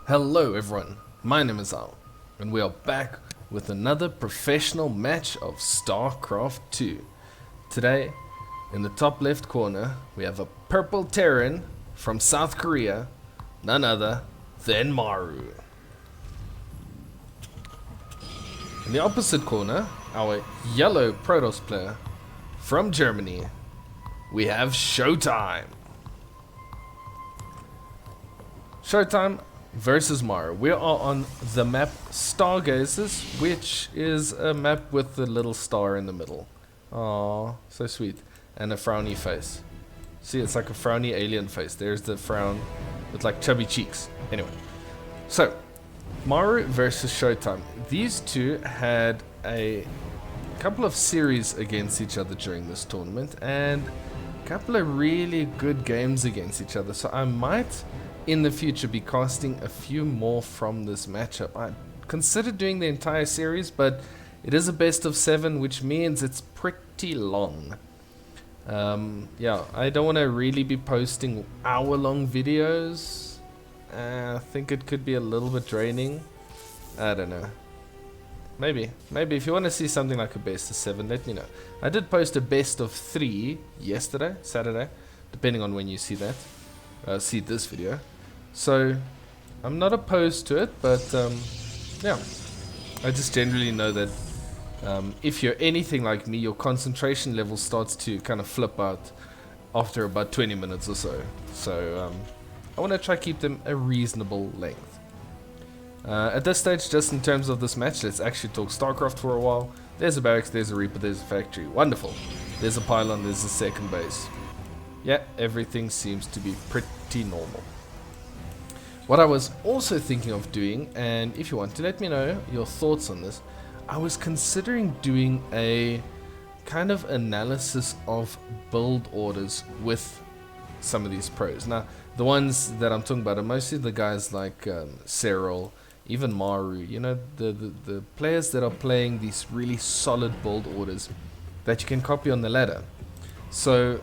Hello everyone, my name is Al, and we are back with another professional match of StarCraft 2. Today, in the top left corner, we have a purple Terran from South Korea, none other than Maru. In the opposite corner, our yellow Protoss player from Germany, we have ShoWTimE. ShoWTimE versus Maru. We are on the map Stargazers, which is a map with the little star in the middle. Aww, so sweet. And a frowny face. See, it's like a frowny alien face. There's the frown with like chubby cheeks. Anyway, so Maru versus ShoWTimE. These two had a couple of series against each other during this tournament and a couple of really good games against each other. So I might in the future be casting a few more from this matchup. I considered doing the entire series, but it is a best of 7, which means it's pretty long. Yeah, I don't want to really be posting hour-long videos. I think it could be a little bit draining. I don't know. Maybe if you want to see something like a best of 7, let me know. I did post a best of 3 yesterday, Saturday, depending on when you see that. See this video. So I'm not opposed to it, but yeah, I just generally know that if you're anything like me, your concentration level starts to kind of flip out after about 20 minutes or so. So I want to try keep them a reasonable length. At this stage, just in terms of this match, let's actually talk StarCraft for a while. There's a barracks, there's a Reaper, there's a factory. Wonderful. There's a pylon, there's a second base. Yeah, everything seems to be pretty normal. What I was also thinking of doing, and if you want to let me know your thoughts on this, I was considering doing a kind of analysis of build orders with some of these pros. Now, the ones that I'm talking about are mostly the guys like Cyril, even Maru, you know, the players that are playing these really solid build orders that you can copy on the ladder. So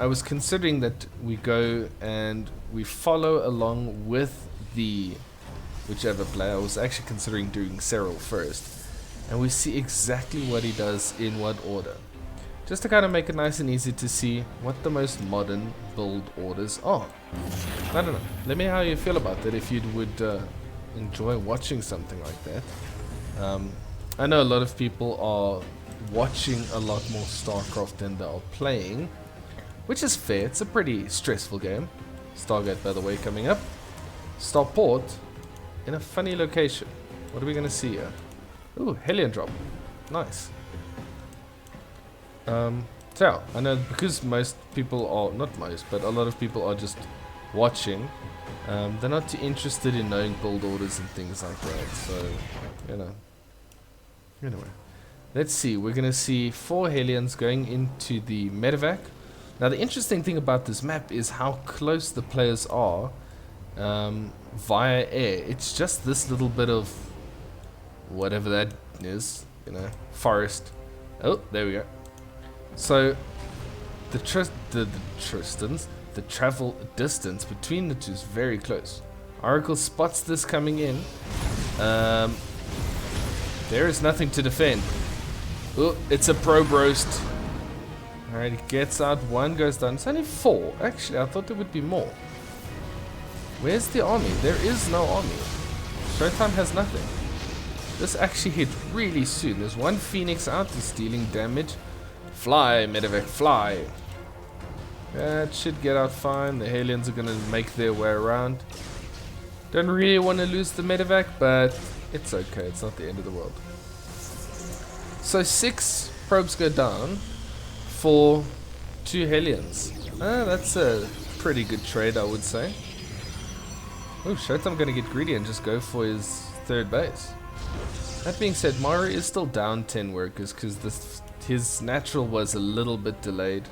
I was considering that we go and we follow along with the whichever player. I was actually considering doing Cyril first, and we see exactly what he does in what order, just to kind of make it nice and easy to see what the most modern build orders are. I don't know, let me know how you feel about that, if you would enjoy watching something like that. I know a lot of people are watching a lot more StarCraft than they are playing, which is fair. It's a pretty stressful game. Stargate, by the way, coming up. Starport in a funny location. What are we gonna see here? Ooh, Hellion drop. Nice. So yeah, I know because most people are, not most, but a lot of people are just watching. They're not too interested in knowing build orders and things like that. So, you know. Anyway, let's see. We're gonna see 4 Hellions going into the medevac. Now the interesting thing about this map is how close the players are via air. It's just this little bit of whatever that is, you know, forest. Oh, there we go. So the travel distance between the two is very close. Oracle spots this coming in. There is nothing to defend. Oh, it's a probe roast. Alright, he gets out, 1 goes down. It's only 4. Actually, I thought there would be more. Where's the army? There is no army. ShoWTimE has nothing. This actually hit really soon. There's 1 Phoenix out, he's dealing damage. Fly, medevac, fly. That should get out fine. The Hellions are going to make their way around. Don't really want to lose the medevac, but it's okay. It's not the end of the world. So 6 probes go down for 2 Hellions. That's a pretty good trade, I would say. Oh, ShoWTimE gonna get greedy and just go for his 3rd base. That being said, Maru is still down 10 workers because his natural was a little bit delayed.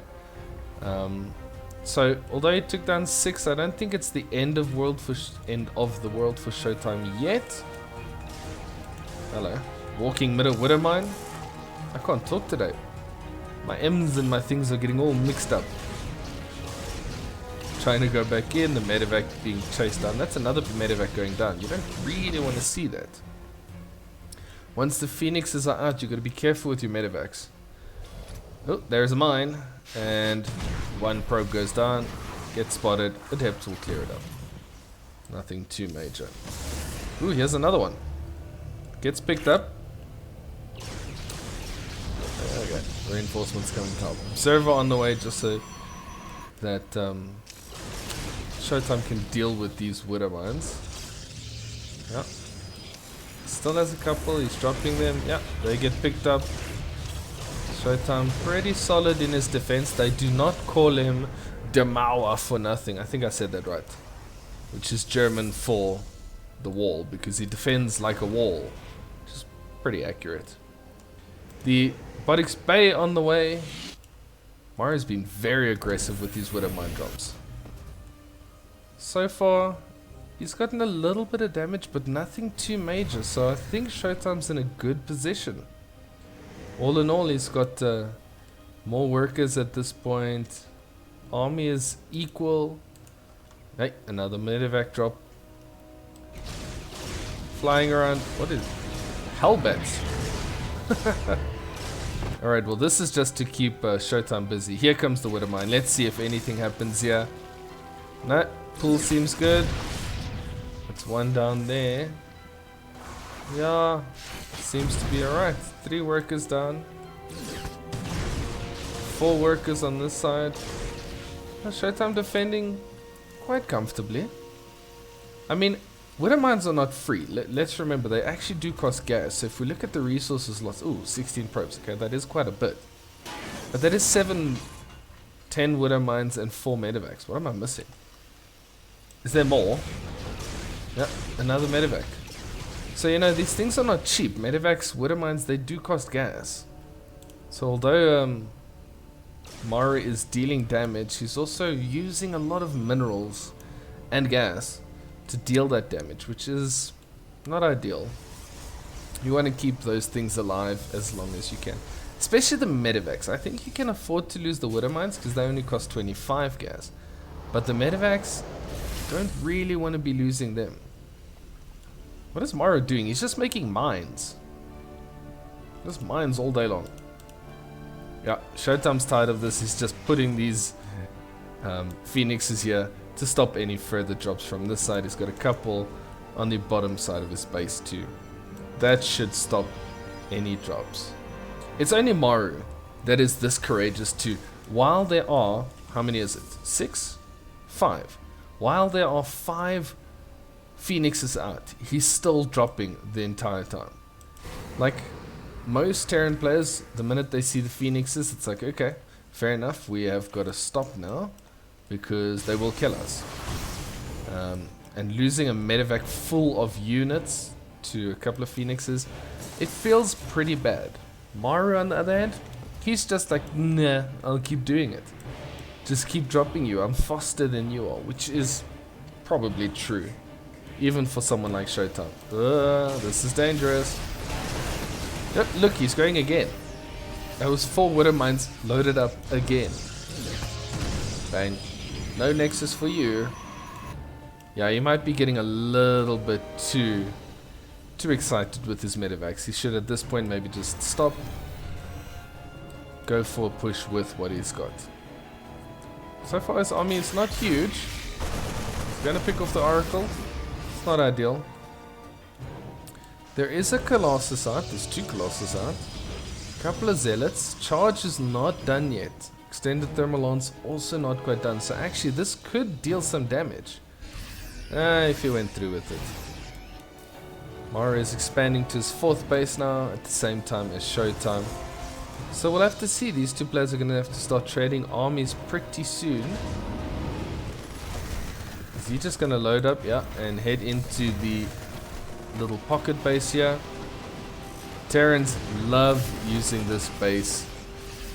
So although he took down 6, I don't think it's the end of the world for ShoWTimE yet. Hello, walking middle widow mine. I can't talk today. My M's and my things are getting all mixed up. trying to go back in, the medevac being chased down. That's another medevac going down. You don't really want to see that. Once the phoenixes are out, you got to be careful with your medevacs. Oh, there's a mine, and one probe goes down, gets spotted, Adepts will clear it up. Nothing too major. Ooh, here's another one. Gets picked up. Okay, reinforcements coming top. Observer on the way, just so that ShoWTimE can deal with these widow mines. Yeah. Still has a couple, he's dropping them. Yeah, they get picked up. ShoWTimE pretty solid in his defense. They do not call him Der Mauer for nothing. I think I said that right. Which is German for the wall, because he defends like a wall. Which is pretty accurate. The Bodix Bay on the way. Maru's been very aggressive with these widow mine drops. So far, he's gotten a little bit of damage, but nothing too major. So I think ShoWTimE's in a good position. All in all, he's got more workers at this point. Army is equal. Hey, another medevac drop. Flying around. What is Hellbats? Alright, well this is just to keep ShoWTimE busy. Here comes the widow mine. Let's see if anything happens here. No, pool seems good. It's one down there. Yeah, seems to be alright. 3 workers down. 4 workers on this side. ShoWTimE defending quite comfortably. I mean, widow mines are not free. Let's remember, they actually do cost gas. So if we look at the resources lost, ooh, 16 probes. Okay, that is quite a bit. But that is 10 widow mines and 4 medevacs. What am I missing? Is there more? Yep, another medevac. So, you know, these things are not cheap. Medevacs, widow mines, they do cost gas. So although Maru is dealing damage, he's also using a lot of minerals and gas to deal that damage, which is not ideal. You want to keep those things alive as long as you can. Especially the medevacs. I think you can afford to lose the widow mines because they only cost 25 gas. But the medevacs, don't really want to be losing them. What is Maru doing? He's just making mines. Just mines all day long. Yeah, ShoWTimE's tired of this. He's just putting these phoenixes here to stop any further drops from this side. He's got a couple on the bottom side of his base too. That should stop any drops. It's only Maru that is this courageous to, while there are, how many is it? 6? 5. While there are 5 phoenixes out, he's still dropping the entire time. Like most Terran players, the minute they see the phoenixes, it's like, okay, fair enough, we have got to stop now because they will kill us. And losing a medevac full of units to a couple of phoenixes, it feels pretty bad. Maru, on the other hand, he's just like, nah, I'll keep doing it. Just keep dropping you. I'm faster than you are, which is probably true, even for someone like ShoWTimE. This is dangerous. Yep, look, he's going again. Those 4 widow mines loaded up again. Bang. No nexus for you. Yeah, he might be getting a little bit too excited with his medevacs. He should at this point maybe just stop. Go for a push with what he's got. So far his army is not huge. He's gonna pick off the Oracle. It's not ideal. There is a Colossus out. There's 2 Colossus out. A couple of Zealots. Charge is not done yet. Extended Thermal Lance also not quite done. So actually this could deal some damage. If he went through with it. Maru is expanding to his 4th base now at the same time as ShoWTimE. So we'll have to see. These 2 players are going to have to start trading armies pretty soon. Is he just going to load up? Yeah, and head into the little pocket base here. Terrans love using this base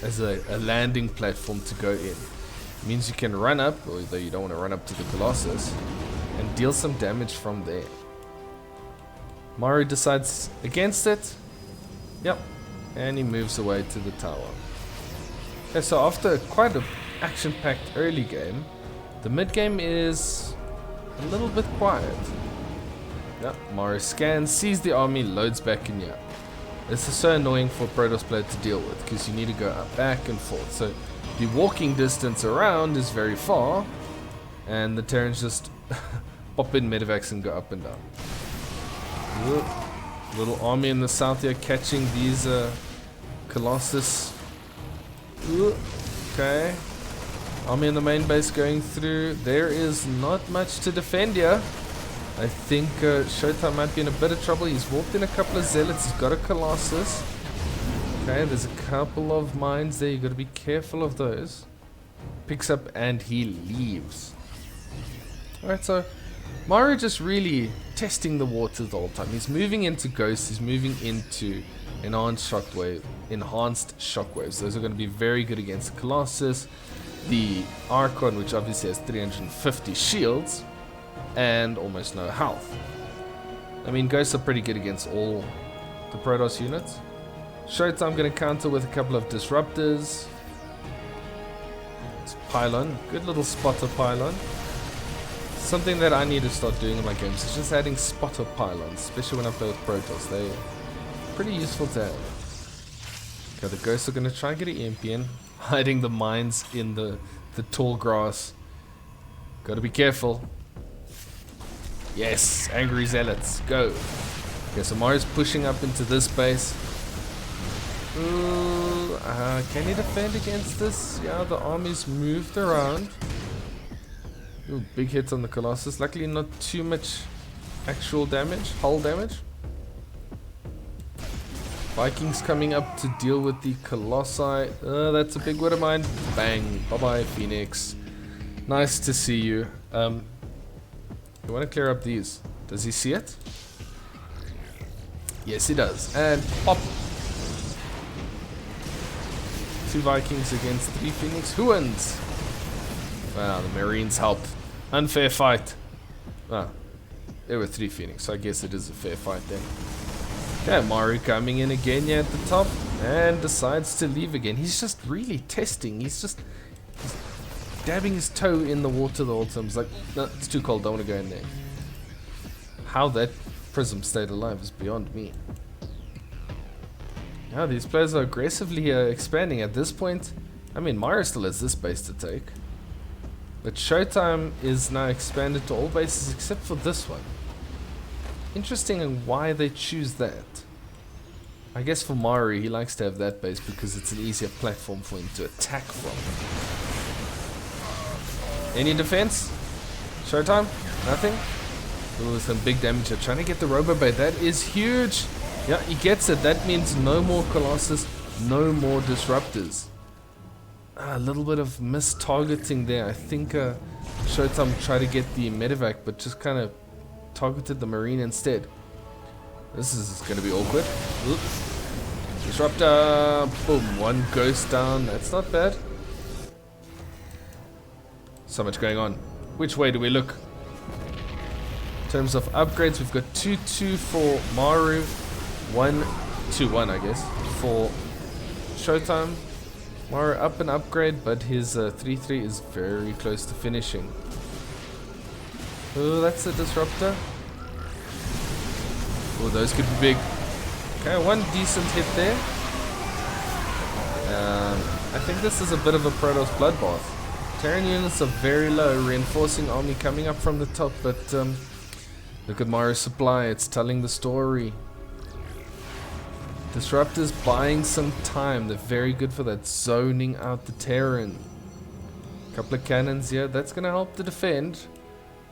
as a landing platform to go in. It means you can run up, although you don't want to run up to the Colossus, and deal some damage from there. Maru decides against it. Yep. And he moves away to the tower. Okay, so after quite an action-packed early game, The mid game is a little bit quiet. Yep, Maru scans, sees the army, loads back in here. This is so annoying for a Protoss player to deal with because you need to go back and forth. So the walking distance around is very far, and the Terrans just pop in medevacs and go up and down. Whoop. Little army in the south here catching these Colossus. Whoop. Okay. Army in the main base going through. There is not much to defend here. I think ShoWTimE might be in a bit of trouble. He's walked in a couple of zealots. He's got a Colossus. Okay, there's a couple of mines there. You got to be careful of those. Picks up and he leaves. Alright, so Maru just really testing the waters the whole time. He's moving into ghosts. He's moving into enhanced shockwaves. Those are going to be very good against the Colossus. The Archon, which obviously has 350 shields and almost no health. I mean, ghosts are pretty good against all the Protoss units. ShoWTimE going to counter with a couple of disruptors. It's pylon, good little spotter pylon. Something that I need to start doing in my games is just adding spotter pylons, especially when I play with Protoss. They're pretty useful to have. Okay, the ghosts are going to try and get an EMP in, hiding the mines in the tall grass. Got to be careful. Yes, angry zealots, go. Okay, so Maru's pushing up into this base. Ooh, can he defend against this? Yeah, the army's moved around. Ooh, big hits on the Colossus. Luckily not too much actual damage, hull damage. Vikings coming up to deal with the Colossi. That's a big one of mine. Bang, bye-bye Phoenix. Nice to see you. I want to clear up these. Does he see it? Yes, he does. And pop. 2 Vikings against 3 Phoenix. Who wins? Wow, the Marines helped. Unfair fight. Ah, there were 3 Phoenix, so I guess it is a fair fight then. Okay, Maru coming in again here at the top and decides to leave again. He's just really testing. He's dabbing his toe in the water the whole time. He's like, no, it's too cold, don't want to go in there. How that prism stayed alive is beyond me. Yeah, these players are aggressively expanding at this point. I mean, Maru still has this base to take. But ShoWTimE is now expanded to all bases except for this one. Interesting in why they choose that. I guess for Maru, he likes to have that base because it's an easier platform for him to attack from. Any defense? ShoWTimE? Nothing? Ooh, some big damage here. Trying to get the Robobait. That is huge. Yeah, he gets it. That means no more Colossus, no more Disruptors. A little bit of mis-targeting there. I think ShoWTimE tried to get the medevac, but just kind of targeted the Marine instead. This is going to be awkward. Oop. Disruptor. Boom. 1 ghost down. That's not bad. So much going on. Which way do we look? In terms of upgrades, we've got 2-2 for Maru, 1-2-1 I guess for ShoWTimE. Maru up an upgrade, but his 3-3 is very close to finishing. Oh, that's a disruptor. Oh, those could be big. Okay, 1 decent hit there. I think this is a bit of a Protoss bloodbath. Terran units are very low, reinforcing army coming up from the top, but look at Maru's supply, it's telling the story. Disruptors buying some time, they're very good for that, zoning out the Terran. Couple of cannons here, that's going to help to defend.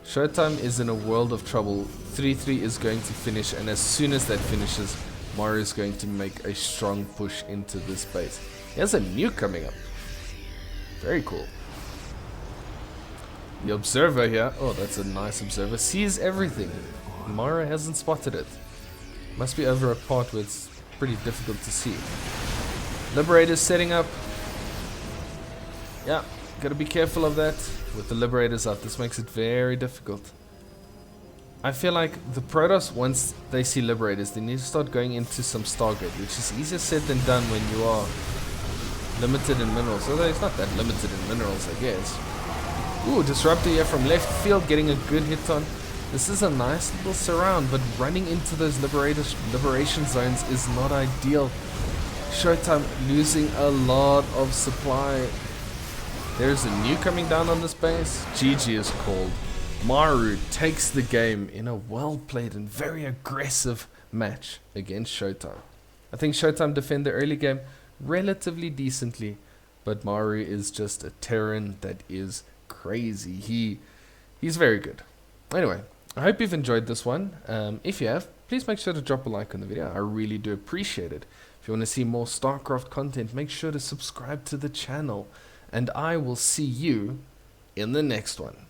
ShoWTimE is in a world of trouble. 3-3 is going to finish, and as soon as that finishes, Maru is going to make a strong push into this base. He has a nuke coming up. Very cool. The observer here, oh, that's a nice observer, sees everything. Maru hasn't spotted it. Must be over a part where it's pretty difficult to see. Liberators setting up. Yeah, gotta be careful of that. With the Liberators up, this makes it very difficult. I feel like the Protoss, once they see Liberators, they need to start going into some Stargate, which is easier said than done when you are limited in minerals. Although it's not that limited in minerals, I guess. Ooh, Disruptor here from left field, getting a good hit on. This is a nice little surround, but running into those liberation zones is not ideal. ShoWTimE losing a lot of supply. There's a nuke coming down on this base. GG is called. Maru takes the game in a well-played and very aggressive match against ShoWTimE. I think ShoWTimE defend the early game relatively decently, but Maru is just a Terran that is crazy. He's very good. Anyway, I hope you've enjoyed this one. If you have, please make sure to drop a like on the video. I really do appreciate it. If you want to see more StarCraft content, make sure to subscribe to the channel. And I will see you in the next one.